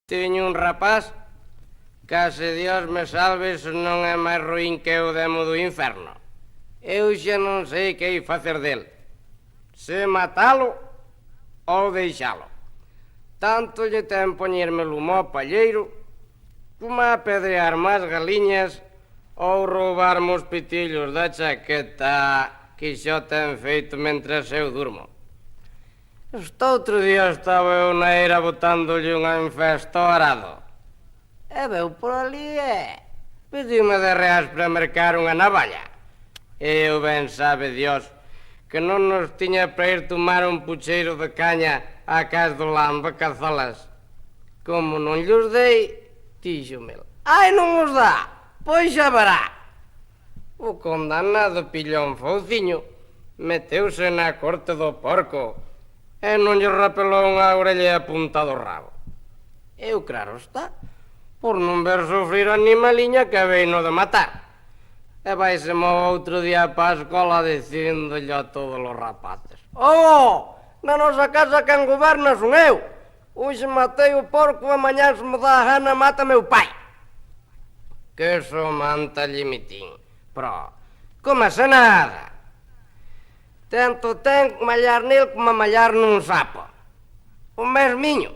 Tiño un rapaz, case Dios me salve se non é máis ruín que o demo do inferno. Eu xa non sei que hai facer del. Se matalo ou deixalo. Tanto lle ten poñerme lumo ao palleiro como a apedrear máis galiñas ou roubarme os pitillos da chaqueta que xo ten feito mentres eu durmo. Outro día estaba eu na eira botándolle unha infesta ao arado. E veu por ali pediume de reais para mercar unha navalla. E eu ben sabe Dios que non nos tiña para ir tomar un pucheiro de caña a cas do Lamba Cazolas. Como non llos dei, díxome: "Ai, non os dá, pois xa verá." O condenado pillou un fouciño, meteuse na corte do porco e non lle rapelou unha orella a punta do rabo. Eu, claro está, por non ver sufrir a animaliña que veino de matar. E vaiseme outro día pa a escola dicíndolle a todos os rapaces: "Oh, na nosa casa quen goberna son eu. Hoxe matei o porco e mañá se me dá a gana mata meu pai." Que so manta limitín, pero como se nada. Tanto ten mallar nel como mallar nun sapo. O mesmiño.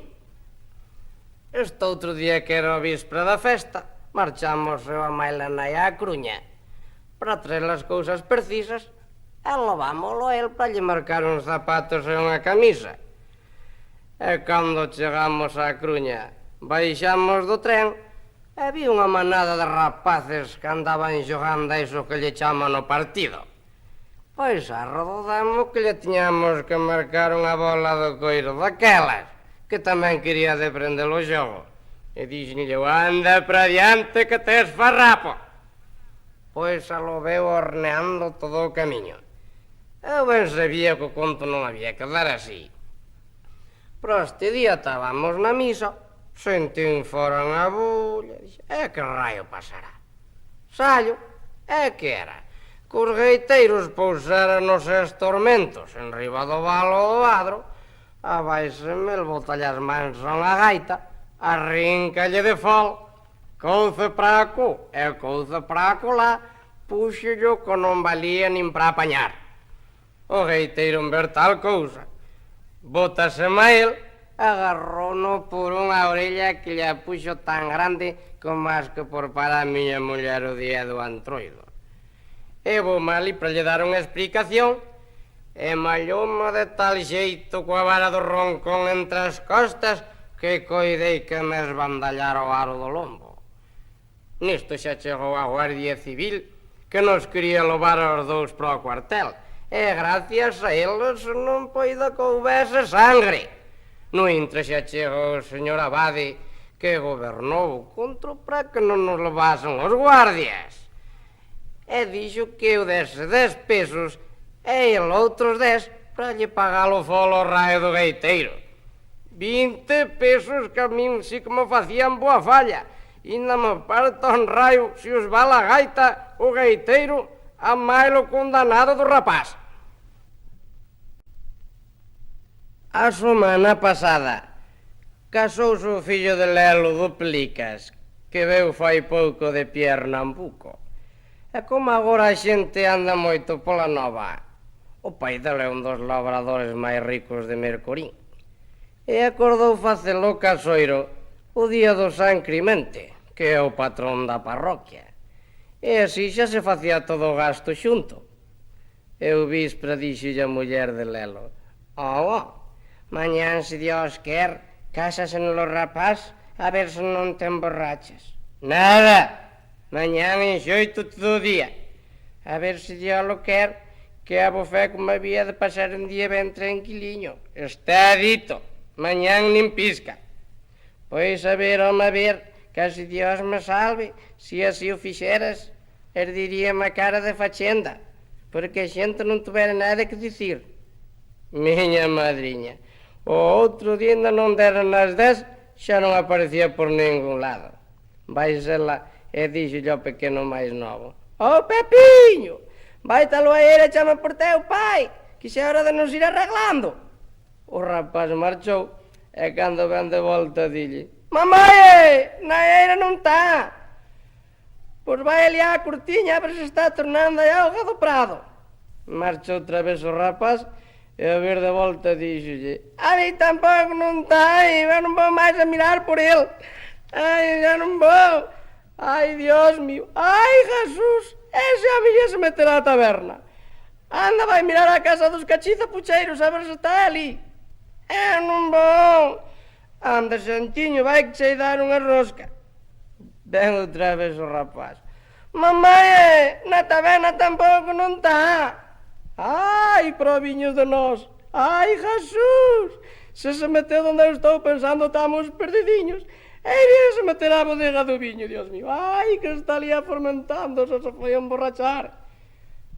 Este outro día que era a víspera da festa, marchamos eu a maila nai á Coruña para traer as cousas precisas e levámoslo a el para lle marcar uns zapatos e unha camisa. E cando chegamos á Coruña, baixamos do tren e vi unha manada de rapaces que andaban xogando a iso que lle chaman o partido. Pois arrodamos que lle tiñamos que marcar unha bola de coiro daquelas, que tamén quería de prender o xogo. E dixenlle: "Anda para diante que tes farrapo." Pois a lo veu horneando todo o camiño. Eu ben sabía que o conto non había que dar así. Pero este día estábamos na misa, sentín fora unha bulla, dixen: que raio pasará?" Sallo, que era? Que os gaiteiros pousaran os seus tormentos enriba do valo do adro, abaixeme el botalle as mans a unha gaita, arrincalle de fol, couce para acó e couce para acolá, puxello que non valía nin para apañar. O gaiteiro en ver tal cousa, botaseme a el, agarrouno por unha orella que lle puxo tan grande como as que por para a miña muller o día do antroido. E vou mali para lle dar unha explicación e malloume de tal xeito coa vara do roncón entre as costas que coidei que me esbandallara o aro do lombo. Nisto xa chegou a Guardia Civil que nos quería levar aos dous para o cuartel e gracias a eles non poida que houbese sangre. No intre xa chegou o señor Abade que gobernou o control para que non nos levasen os guardias. E dixo que eu dese 10 pesos e el outros 10 para lle pagar o folo ao raio do gaiteiro. 20 pesos que a min si que me facían boa falla. Inda me parta un raio se os va la gaita o gaiteiro a mailo condenado do rapaz. A semana pasada casouse o fillo de Lelo do Pelicas, que veu fai pouco de Pernambuco. E como agora a xente anda moito pola nova, o pai dele é un dos labradores máis ricos de Mercorín. E acordou facelo casoiro o día do San Crimente, que é o patrón da parroquia. E así xa se facía todo o gasto xunto. E o víspera dixolle a muller de Lelo: mañán, se Dios quer, cásase no rapaz a ver se non te emborrachas." "Nada! Mañán enxoito todo o día. A ver se Dios lo quer, que a bofé como había de pasar un día ben tranquiliño." "Está dito, mañán nin pisca." "Pois a ver, que se Dios me salve, se así o fixeras, herdiríame a cara de fachenda, porque a xente non tuvera nada que dicir." "Miña madriña, o outro día ainda non deran as 10, xa non aparecía por ningún lado." Vaisela e díxolle ao pequeno máis novo: Pepiño, vai talo a ir e chama por teu pai, que xa é hora de nos ir arreglando." O rapaz marchou e cando ven de volta dille: Mamãe, Naeira não está. Pois vai ali à cortinha a ver se está tornando a alga do prado. Marcha outra vez o rapaz e a ver de volta dixo-lhe: a mim tampouco não tem, eu não vou mais a mirar por ele. Ai, já não vou. Ai, Deus meu. Ai, Jesus, esse homem ia se meter à taberna. Anda, vai mirar a casa dos cachizapucheiros a ver se está ali. Eu não vou. Anda, Santinho, vai que sei dar unha rosca. Vem outra vez o rapaz. Mamãe, na taberna tampouco non está. Ai, provinhos de nós. Ai, Jesus, se meteu onde eu estou pensando estamos perdidinhos. Iria se meter á bodega do viño, Dios mío. Ai, que está ali aformentando, se foi a emborrachar.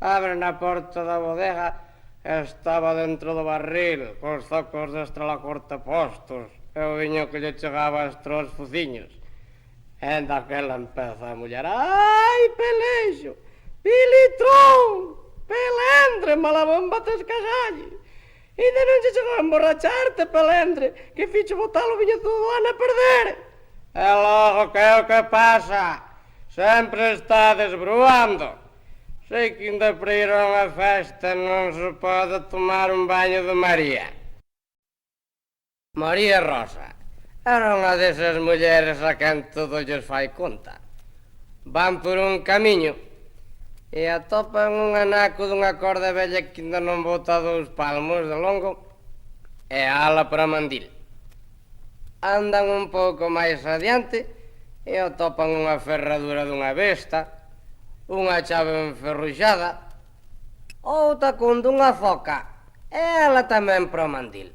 Abre na porta da bodega, estaba dentro do barril, cos zocos de estralacorte postos, e o viño que lle chegaba aos fociños. E daquela empeza a mulher: ai, pelexo, pilitrón, pelendre, malabomba tes cagalles. Ainda non se chegou a emborracharte, pelendre, que fiche botar o viño todo o ano a perder. E logo, que é o que pasa? Sempre está desbruando. Sei que ainda para ir a unha festa non se pode tomar un baño de María. María Rosa era unha desas mulleres a quen todo lles fai conta. Van por un camiño e atopan un anaco dunha corda vella que ainda non bota 2 palmos de longo e ala para mandil. Andan un pouco máis adiante e atopan unha ferradura dunha besta, unha chave enferruxada, outra con dunha foca e ela tamén para o mandil.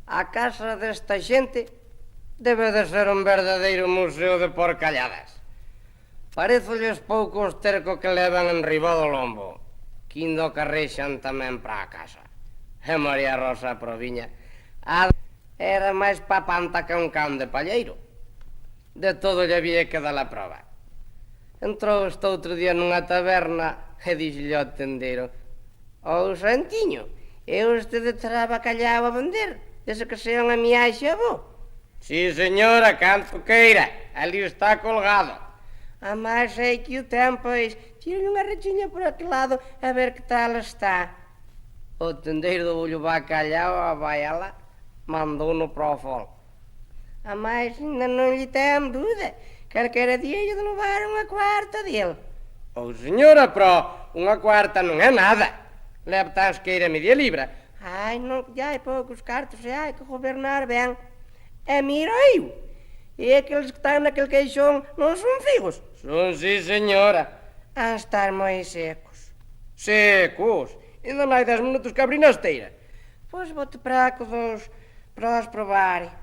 A casa desta xente debe de ser un verdadeiro museo de porcalladas. Parezo-lles pouco os tercos que levan en riba do lombo, que indo carrexan tamén para a casa. E María Rosa Proviña era máis papanta que un can de palleiro. De todo lle había que dar a prova. Entrou este outro día nunha taberna e dixille ao tendeiro: «Ó, Santiño, e vostede terá bacallau a vender, dese que sea unha miaxe a bo?» «Sí, señora, canto queira, ali está colgado». «Amais sei que o ten, pois, tire unha rechiña por aquel lado a ver que tal está». O tendeiro do ollo bacallau a baiala mandou-no para o fol. «Amais ainda non lle ten dúda, calquera día lle de levar unha cuarta dele». «Oh, señora, pero unha cuarta non é nada. Leva tans que ir a media libra». «Ai, non, ya hai poucos cartos e hai que gobernar ben. E mira eu, e aqueles que están naquele queixón non son figos?» «Son, sí, señora». «Han estar moi secos». «Secos? Ainda non hai 10 minutos que abri na esteira». «Pois bote praco dos para os probar».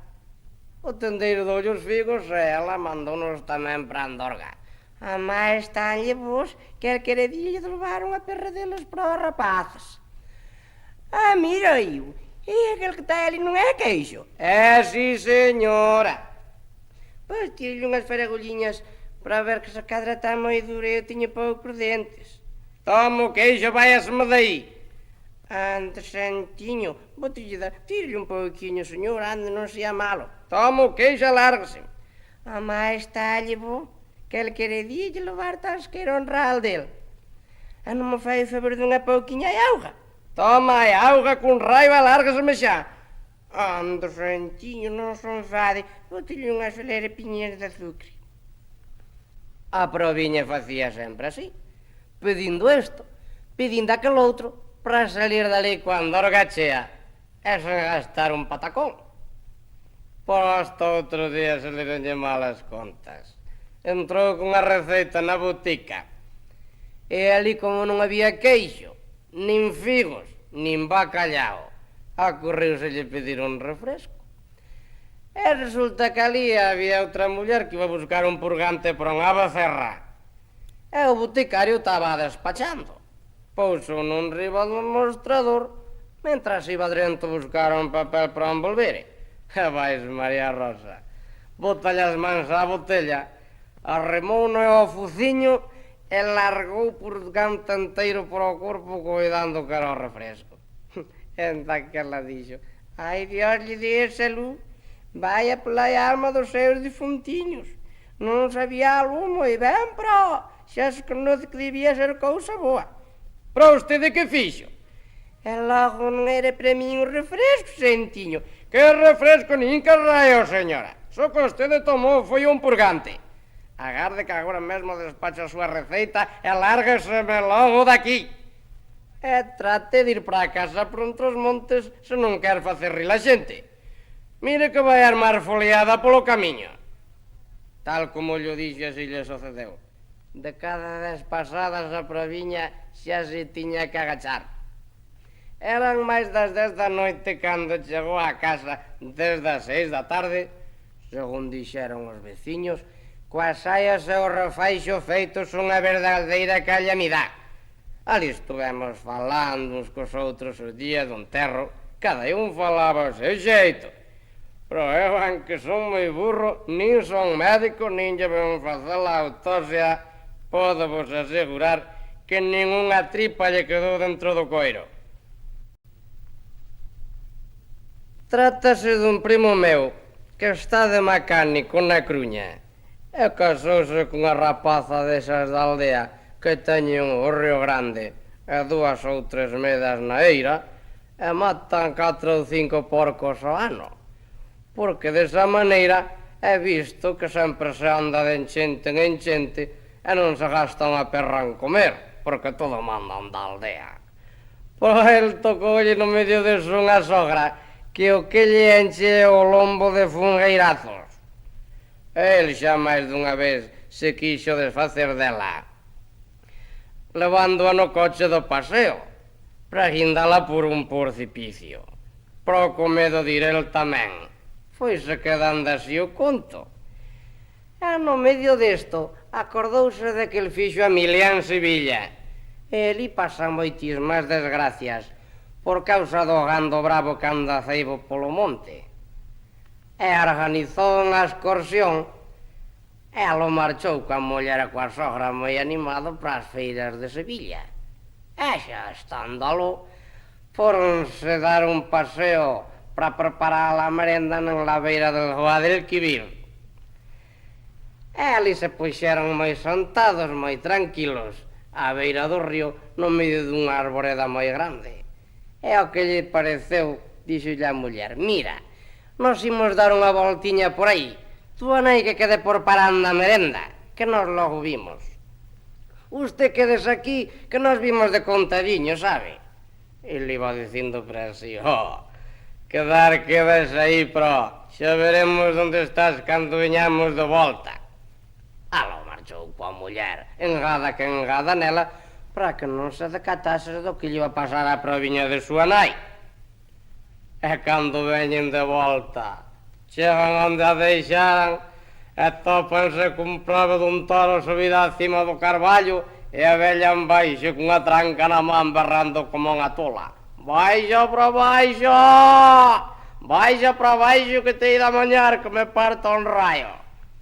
O tendeiro doulle os figos e ela mandou-nos tamén para Andorga. «Amais estanlle vos, calquera día lle de levar unha perra deles para os rapaces». «Ah, mira eu, e aquele que está ali non é queixo?» «É, sí, señora». «Pois tire-lhe unhas faragulliñas para ver que se cadra está moi dura e eu tiña poucos dentes». «Toma o queixo, vai-se-me daí». «Ande, Santiño, bote-lhe dar, tire-lhe un pouquinho, señor, ande, non sea malo». «Toma o queixo, alárgase». «Amais está-lhe bo, calquera día lle levar tans que era honral dele. A non me fai o favor dunha pouquiña de auga». «Toma a auga con raio, alárgase-me xa». «Ande, Santiño, non se enfade, bote-lhe unhas filerepiñas de azucre». A Proviña facía sempre así, pedindo isto, pedindo aquel outro, para salir dali coa Andorga chea, e sen gastar un patacón. Posto outro día se le donlle malas contas. Entrou con unha receita na botica, e ali como non había queixo, nin figos, nin bacallau, acorreuselle pedir un refresco. E resulta que ali había outra muller que iba a buscar un purgante para unha becerra. E o boticario estaba despachando. Pouso nun riba do mostrador, mentras iba dentro buscar un papel para envolver. E vais, María Rosa, botalle as mans á botella, arremouno ao fuciño e largou por gante enteiro para o corpo coidando que era o refresco. En daquela dixo: «Ai, Dios lle dé salud, Vai pola alma dos seus difuntiños. Non sabía algo moi ben, pero xa se conoce que debía ser cousa boa. Para vostede que fixo? E logo non era para min un refresco, sentiño. Que refresco nin que raio, señora. Só que vostede tomou foi un purgante. Agarde que agora mesmo despacha a súa receita e lárgueseme logo daqui. E trate de ir para casa por outros montes se non quer facer rir a xente. Mire que vai armar foliada polo camiño. Tal como llo dixo, así lle sucedeu. De cada 10 pasadas a proviña xa se tiña que agachar. Eran máis das 10 da noite cando chegou á casa desde as 6 da tarde, según dixeron os veciños, coas saias e o refaixo feitos unha verdadeira calamidade. Ali estuvemos falando uns cos outros os días do enterro, cada un falaba o seu xeito. Pero eu, aunque son moi burro, nin son médico, nin lle ven facer a autopsia, podo vos asegurar que nin unha tripa lle quedou dentro do coiro. Trátase dun primo meu que está de mecánico na Cruña e casouse cunha rapaza desas da aldea que teñen o Río Grande e 2 ou 3 medas na eira e matan 4 ou 5 porcos ao ano, porque desa maneira é visto que sempre se anda de enchente en enchente e non se gasta unha perra en comer, porque todo mandan da aldea. Pois el tocoulle no medio deso unha sogra que o que lle enche o lombo de fungueirazos. El xa máis dunha vez se quixo desfacer dela, levándoa no coche do paseo, para guindala por un precipicio. Pero co medo de ir el tamén, foise quedando así o conto. E no medio desto acordouse de que el fixo a Milán Sevilla. E ali pasan moitismas desgracias por causa do gando bravo que anda ceibo polo monte. E organizou unha excursión e alo marchou coa muller e coa sogra moi animado para as feiras de Sevilla. E xa estando aló, foronse dar un paseo para preparar a merenda na beira del Guadalquivir. E ali se puxeron moi sentados, moi tranquilos, á beira do río, no medio dunha arboreda moi grande. E ao que lle pareceu, dixolle a muller: mira, nos imos dar unha voltiña por aí, tú anai que quede por paranda a merenda, que nos logo vimos. Usted quedes aquí, que nos vimos de contadiño, sabe? E le iba dicindo para si, quedes aí, pero xa veremos onde estás cando veñamos de volta. Aló marchou coa muller, engada que engada nela, para que non se decatase do que lle iba a pasar á proviña de súa nai. E cando veñen de volta, chegan onde a deixaran e tópanse cun prove dun toro subida acima do carballo e a vella en baixo cunha tranca na man berrando como unha tola. Baixa para baixo! Baixa para baixo que te ida a mañar que me parta un raio.